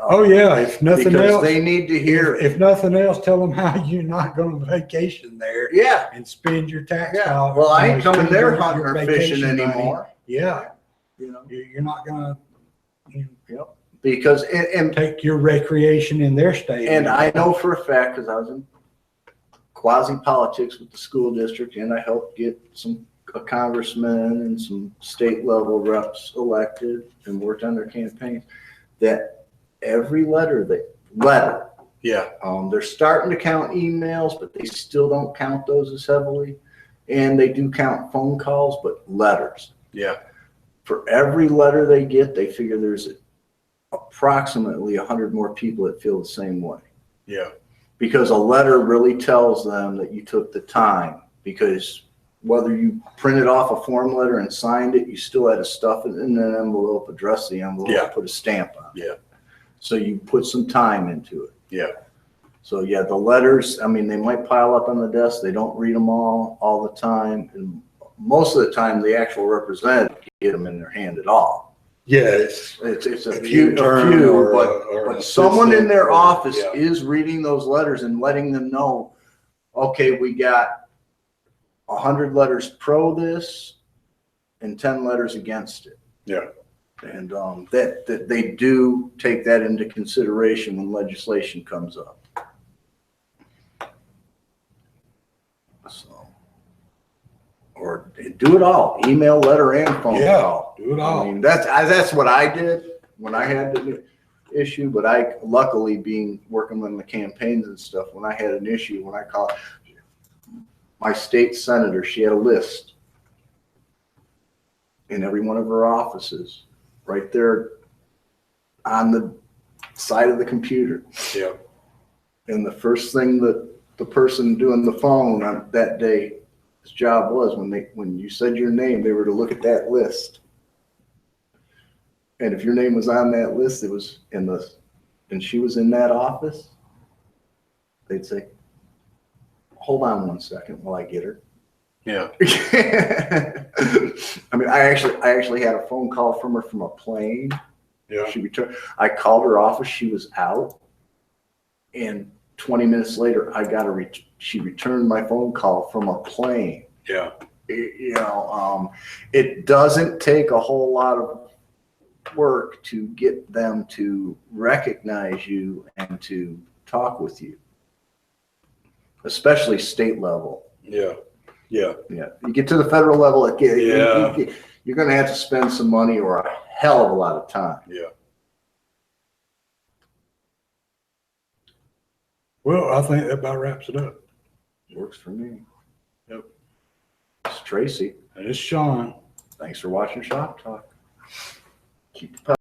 Oh, yeah, if nothing Because else, they need to hear it. if nothing else, tell them how you're not going to vacation there Yeah, and spend your tax yeah. dollars. Well, I ain't coming spend there your hunting or fishing vacation money. anymore. Yeah, You know, you're not going because, to and take your recreation in their state. I know for a fact, because I was in quasi politics with the school district, and I helped get a congressman and some state level reps elected and worked on their campaigns, that every letter, Yeah, they're starting to count emails, but they still don't count those as heavily. And they do count phone calls, but letters. yeah, For every letter they get, they figure there's approximately 100 more people that feel the same way. yeah, Because a letter really tells them that you took the time. Because whether you printed off a form letter and signed it, you still had to stuff it in an envelope, address the envelope, Yeah. put a stamp on it. Yeah. So you put some time into it. yeah, So yeah, the letters, I mean, they might pile up on the desk. They don't read them all the time. And most of the time, the actual representative can get them in their hand at all. yeah. It's It's a an few, intern or but an someone in assistant their or- office yeah. is reading those letters and letting them know, okay, we got 100 letters pro this and 10 letters against it. Yeah. And that they do take that into consideration when legislation comes up. So, or do it all, email, letter, and phone Yeah, call. do it I all. mean, that's what I did when I had the issue, but I luckily working on the campaigns and stuff, when I had an issue, when I called my state senator, she had a list in every one of her offices, right there on the side of the computer. Yeah, And the first thing that the person doing the phone on that day, his job was when you said your name, they were to look at that list. And if your name was on that list, it was and she was in that office, they'd say, hold on one second while I get her. yeah, I mean, I actually had a phone call from her from a plane. yeah, She returned. I called her office. She was out, and 20 minutes later, I got she returned my phone call from a plane. yeah, It doesn't take a whole lot of work to get them to recognize you and to talk with you, especially state level. yeah, yeah. Yeah, you get to the federal level, Yeah. you're going to have to spend some money or a hell of a lot of time. Yeah. Well, I think that about wraps it up. Works for me. Yep. It's Tracy. And it's Sean. Thanks for watching Shop Talk. Keep the